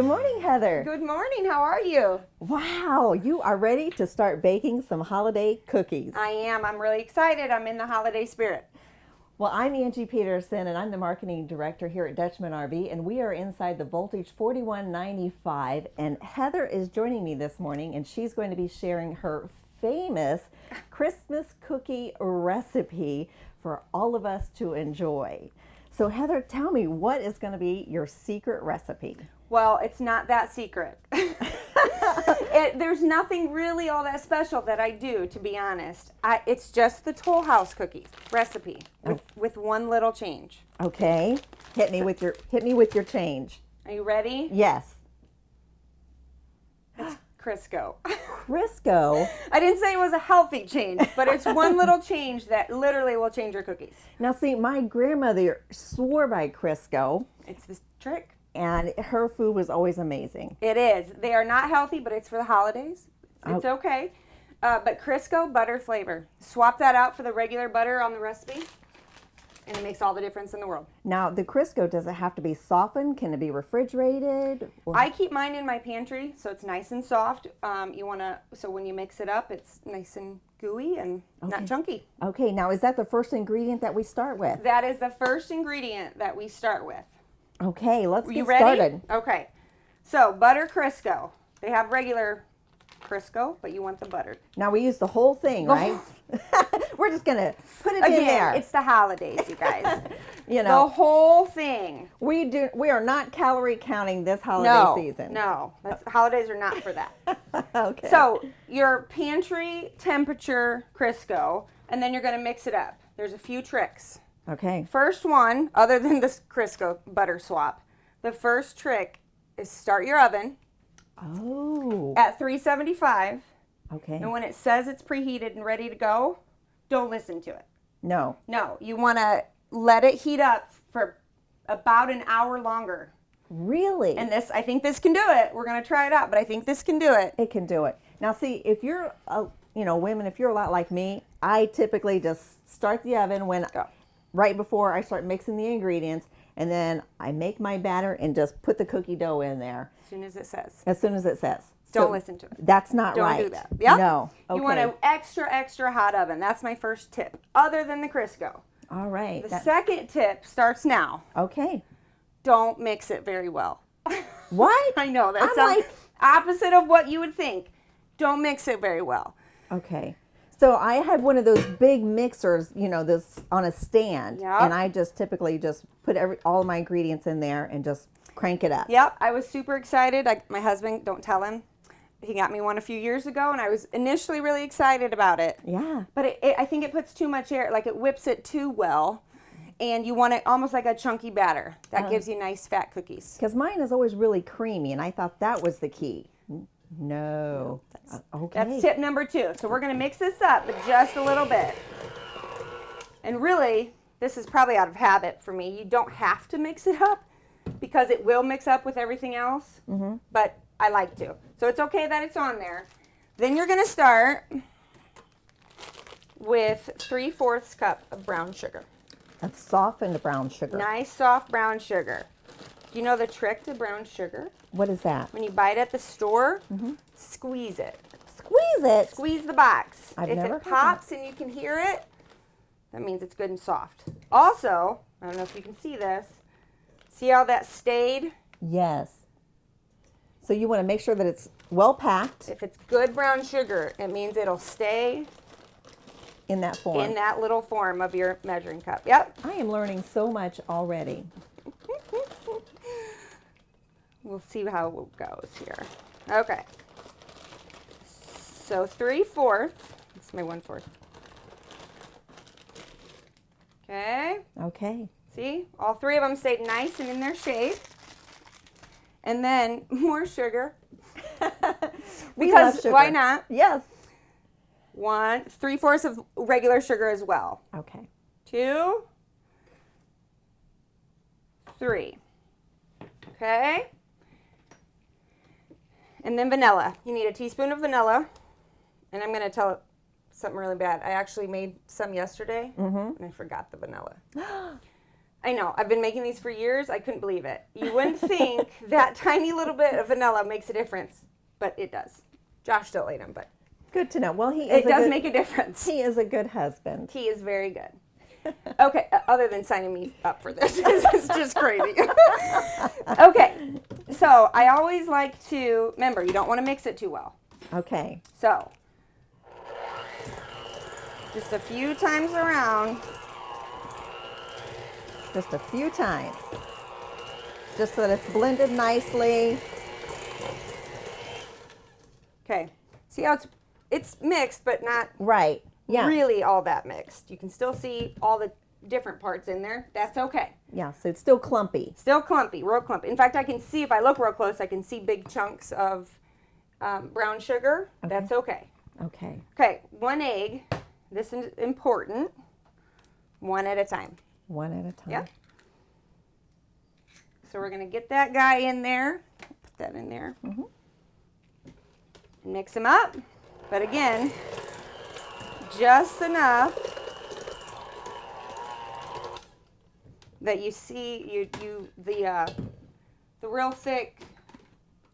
Good morning, Heather. Good morning. How are you? Wow, you are ready to start baking some holiday cookies. I am. I'm really excited. I'm in the holiday spirit. Well, I'm Angie Peterson, and I'm the marketing director here at Dutchmen RV, and we are inside the Voltage 4195, and Heather is joining me this morning, and she's going to be sharing her famous Christmas cookie recipe for all of us to enjoy. So Heather, tell me, what is going to be your secret recipe? Well, it's not that secret. There's nothing really all that special that I do, to be honest. It's just the Toll House cookies recipe with one little change. Okay, hit me with your change. Are you ready? Yes. It's Crisco. Crisco. I didn't say it was a healthy change, but it's one little change that literally will change your cookies. Now, see, my grandmother swore by Crisco. It's this trick. And her food was always amazing. It is. They are not healthy, but it's for the holidays. It's okay. But Crisco butter flavor. Swap that out for the regular butter on the recipe, and it makes all the difference in the world. Now, the Crisco, does it have to be softened? Can it be refrigerated? I keep mine in my pantry, so it's nice and soft. So when you mix it up, it's nice and gooey and not chunky. Okay, now is that the first ingredient that we start with? That is the first ingredient that we start with. Okay, let's get ready? started. Okay, so butter Crisco. They have regular Crisco, but you want the buttered. Now we use the whole thing, right? We're just gonna put it in there. It's the holidays, you guys. You know, the whole thing. We are not calorie counting this holiday season. No, holidays are not for that. Okay. So your pantry temperature Crisco, and then you're gonna mix it up. There's a few tricks. Okay. First one, other than this Crisco butter swap, the first trick is start your oven at 375. Okay. And when it says it's preheated and ready to go, don't listen to it. No. No, you want to let it heat up for about an hour longer. Really? And I think this can do it. We're going to try it out, but I think this can do it. It can do it. Now, see, if you're, women, if you're a lot like me, I typically just start the oven right before I start mixing the ingredients, and then I make my batter and just put the cookie dough in there. As soon as it says. As soon as it says. Don't listen to it. That's not right. Don't do that. Yeah? No. Okay. You want an extra, extra hot oven. That's my first tip, other than the Crisco. All right. The second tip starts now. Okay. Don't mix it very well. What? I know. That sounds opposite of what you would think. Don't mix it very well. Okay. So I have one of those big mixers, this on a stand, and I just typically just put all of my ingredients in there and just crank it up. Yep, I was super excited. My husband, don't tell him, he got me one a few years ago, and I was initially really excited about it. Yeah. But I think it puts too much air, like it whips it too well, and you want it almost like a chunky batter. That gives you nice fat cookies. Because mine is always really creamy, and I thought that was the key. No. Okay. That's tip number 2. So we're going to mix this up just a little bit. And really, this is probably out of habit for me. You don't have to mix it up because it will mix up with everything else. Mm-hmm. But I like to. So it's okay that it's on there. Then you're going to start with 3/4 cup of brown sugar. A softened brown sugar. Nice soft brown sugar. Do you know the trick to brown sugar? What is that? When you buy it at the store, squeeze it. Squeeze it? Squeeze the box. If it pops and you can hear it, that means it's good and soft. Also, I don't know if you can see this. See how that stayed? Yes. So you want to make sure that it's well packed. If it's good brown sugar, it means it'll stay in that form. In that little form of your measuring cup. Yep. I am learning so much already. We'll see how it goes here. Okay. So 3/4. That's my 1/4. Okay. Okay. See? All 3 of them stayed nice and in their shape. And then more sugar. Because sugar. Why not? Yes. 3/4 of regular sugar as well. Okay. 2, 3. Okay. And then vanilla. You need a teaspoon of vanilla. And I'm going to tell something really bad. I actually made some yesterday, and I forgot the vanilla. I know. I've been making these for years. I couldn't believe it. You wouldn't think that tiny little bit of vanilla makes a difference, but it does. Josh still ate them, but Good to know. Well, it does make a difference. He is a good husband. He is very good. Okay, other than signing me up for this. This is just crazy. Okay, so I always like to, remember, you don't want to mix it too well. Okay. So, just a few times around. Just a few times. Just so that it's blended nicely. Okay, see how it's mixed, but not Right. Yeah. really all that mixed. You can still see all the different parts in there. That's okay. Yeah, so it's still clumpy. Still clumpy, real clumpy. In fact, I can see, if I look real close, I can see big chunks of brown sugar. Okay. That's okay. Okay. Okay, 1 egg. This is important. 1 at a time. One at a time. Yep. So we're going to get that guy in there. Put that in there. Mm-hmm. Mix them up. But again, just enough that you see the real thick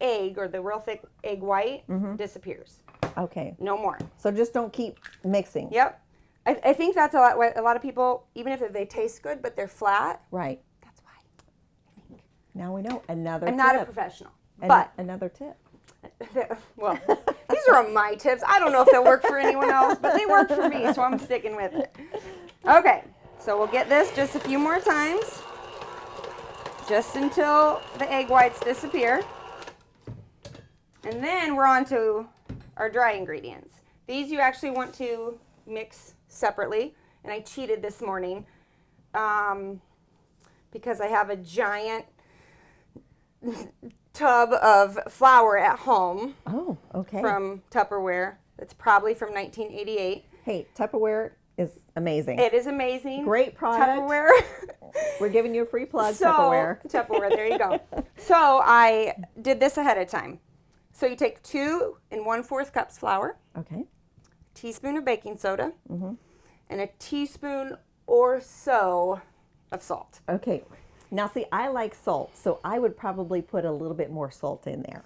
egg, or the real thick egg white, disappears. Okay. No more. So just don't keep mixing. Yep. I think that's a lot of people, even if they taste good but they're flat, Right. that's why. Now we know another I'm tip. not a professional, An- but another tip. well, these are my tips. I don't know if they'll work for anyone else, but they work for me, so I'm sticking with it. Okay, so we'll get this just a few more times, just until the egg whites disappear. And then we're on to our dry ingredients. These you actually want to mix separately, and I cheated this morning because I have a giant tub of flour at home. Oh, okay. From Tupperware. It's probably from 1988. Hey, Tupperware is amazing. It is amazing. Great product. Tupperware. We're giving you a free plug, Tupperware. Tupperware, there you go. So I did this ahead of time. So you take 2 1/4 cups flour, Okay. teaspoon of baking soda, Mm-hmm. and a teaspoon or so of salt. Okay. Now, see, I like salt, so I would probably put a little bit more salt in there.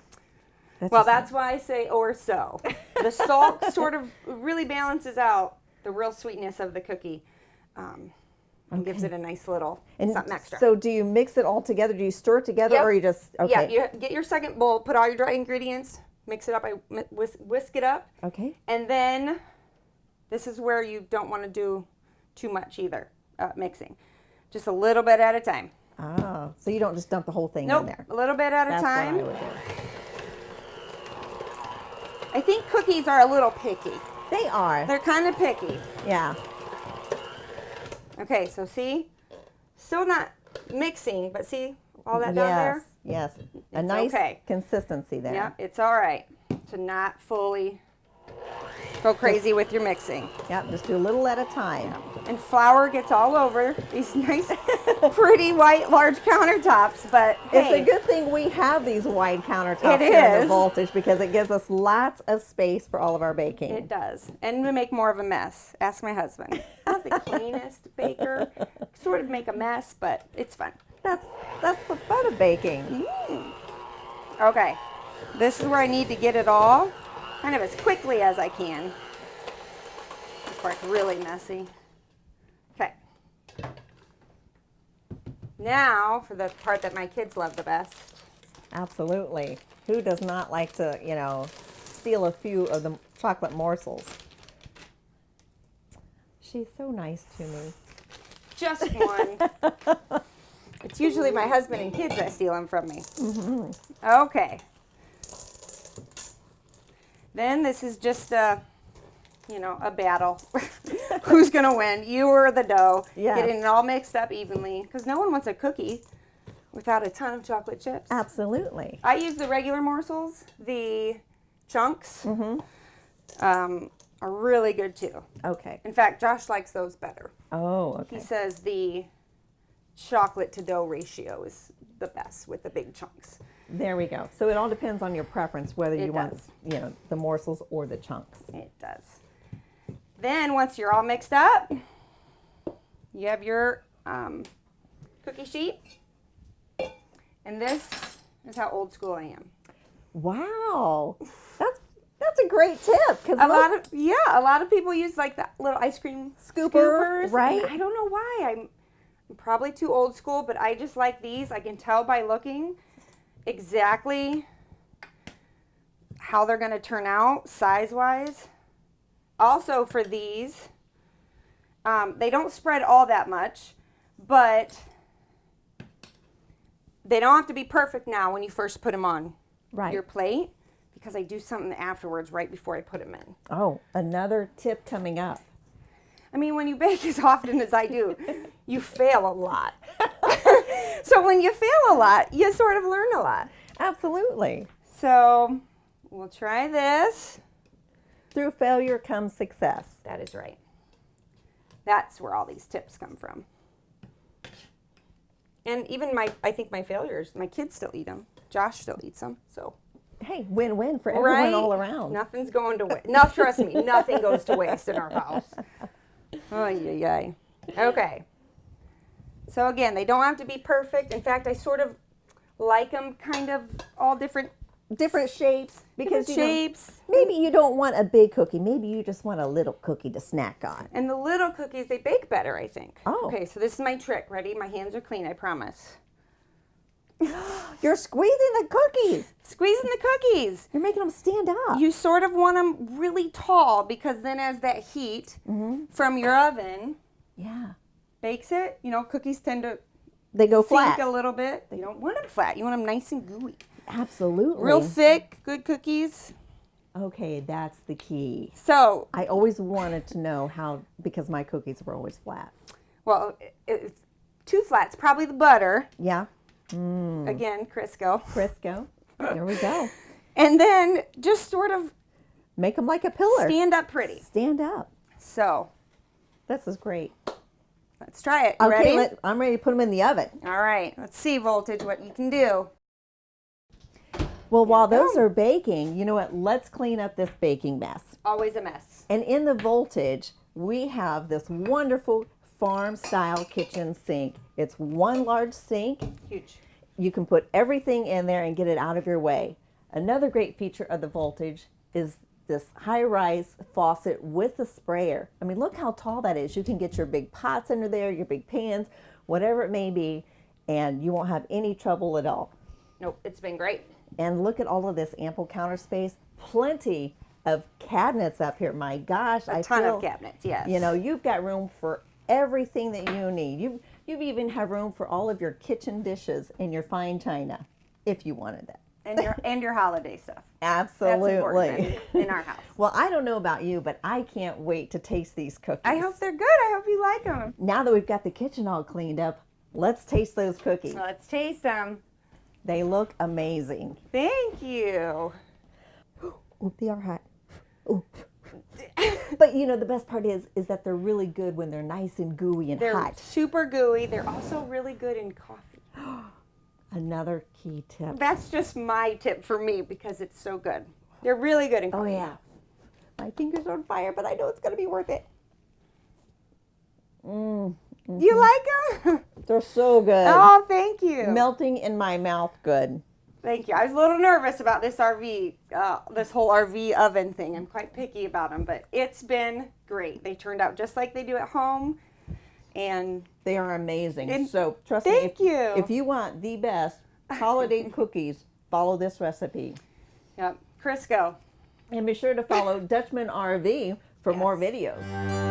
Well, that's why I say or so. The salt sort of really balances out the real sweetness of the cookie, and gives it a nice little something extra. So do you mix it all together? Do you stir it together, Yep. or you just, okay. Yeah, you get your second bowl, put all your dry ingredients, mix it up, whisk it up, Okay. and then this is where you don't want to do too much either, mixing. Just a little bit at a time. Oh, so you don't just dump the whole thing Nope, in there. a little bit at a That's time. what I would do. I think cookies are a little picky. They are. They're kind of picky. Yeah. Okay, so see, still not mixing, but see all that down there? Yes. A It's nice okay. consistency there. Yeah, it's all right to not fully go crazy with your mixing. Yep, just do a little at a time. And flour gets all over these nice, pretty white, large countertops, but hey, It's a good thing we have these wide countertops It here in the is. Voltage, because it gives us lots of space for all of our baking. it does. And we make more of a mess. Ask my husband. Not the cleanest baker. Sort of make a mess, but it's fun. That's the fun of baking. Okay, this is where I need to get it all kind of as quickly as I can. This part's really messy. Okay. Now for the part that my kids love the best. Absolutely. Who does not like to, steal a few of the chocolate morsels? She's so nice to me. Just one. It's usually my husband and kids that steal them from me. Mm-hmm. Okay. Then this is just a battle. Who's going to win? You or the dough? Yes. Getting it all mixed up evenly. Because no one wants a cookie without a ton of chocolate chips. Absolutely. I use the regular morsels. The chunks are really good too. Okay. In fact, Josh likes those better. Oh, okay. He says the chocolate to dough ratio is the best with the big chunks. There we go. So it all depends on your preference, whether It you want, does. the morsels or the chunks. It does. Then once you're all mixed up, you have your cookie sheet. And this is how old school I am. Wow, that's a great tip. Because A lot of people use like the little ice cream scoopers. right? I don't know why. I'm probably too old school, but I just like these. I can tell by looking exactly how they're going to turn out size-wise. Also for these, they don't spread all that much, but they don't have to be perfect now when you first put them on your plate, because I do something afterwards right before I put them in. Oh, another tip coming up. I mean, when you bake as often as I do, you fail a lot. So when you fail a lot, you sort of learn a lot. Absolutely. So we'll try this. Through failure comes success. That is right. That's where all these tips come from. And even I think my failures, my kids still eat them. Josh still eats them. So hey, win-win for everyone all around. Nothing's going to waste. No, trust me, nothing goes to waste in our house. Oh, yeah. Okay. So again, they don't have to be perfect. In fact, I sort of like them kind of all different shapes, because shapes. Maybe you don't want a big cookie. Maybe you just want a little cookie to snack on. And the little cookies, they bake better, I think. Oh. Okay, so this is my trick. Ready? My hands are clean, I promise. You're squeezing the cookies. Squeezing the cookies. You're making them stand up. You sort of want them really tall, because then as that heat from your oven bakes it, cookies tend to go sink flat a little bit. You don't want them flat. You want them nice and gooey. Absolutely. Real thick, good cookies. Okay, that's the key. So I always wanted to know how, because my cookies were always flat. Well, it's too flat. It's probably the butter. Yeah. Again, Crisco. There we go. And then just sort of make them like a pillar. Stand up pretty. Stand up. So this is great. Let's try it. You ready? I'm ready to put them in the oven. All right. Let's see, Voltage, what you can do. Well, while those are baking, you know what? Let's clean up this baking mess. Always a mess. And in the Voltage, we have this wonderful farm-style kitchen sink. It's one large sink. Huge. You can put everything in there and get it out of your way. Another great feature of the Voltage is this high-rise faucet with a sprayer. I mean, look how tall that is. You can get your big pots under there, your big pans, whatever it may be, and you won't have any trouble at all. Nope, it's been great. And look at all of this ample counter space. Plenty of cabinets up here. My gosh, a ton of cabinets, yes. You've got room for everything that you need. You've even have room for all of your kitchen dishes and your fine china, if you wanted that. And your holiday stuff. Absolutely. That's important in our house. Well, I don't know about you, but I can't wait to taste these cookies. I hope they're good. I hope you like them. Now that we've got the kitchen all cleaned up, let's taste those cookies. Let's taste them. They look amazing. Thank you. Oop, they are hot. Oop. But the best part is that they're really good when they're nice and gooey and they're hot. They're super gooey. They're also really good in coffee. Another key tip. That's just my tip for me, because it's so good. They're really good in coffee. Oh yeah. My fingers are on fire, but I know it's going to be worth it. You like them? They're so good. Oh, thank you. Melting in my mouth good. Thank you. I was a little nervous about this this whole RV oven thing. I'm quite picky about them, but it's been great. They turned out just like they do at home, and they are amazing. So trust me. Thank you. If you want the best holiday cookies, follow this recipe. Yep, Crisco. And be sure to follow Dutchmen RV for more videos.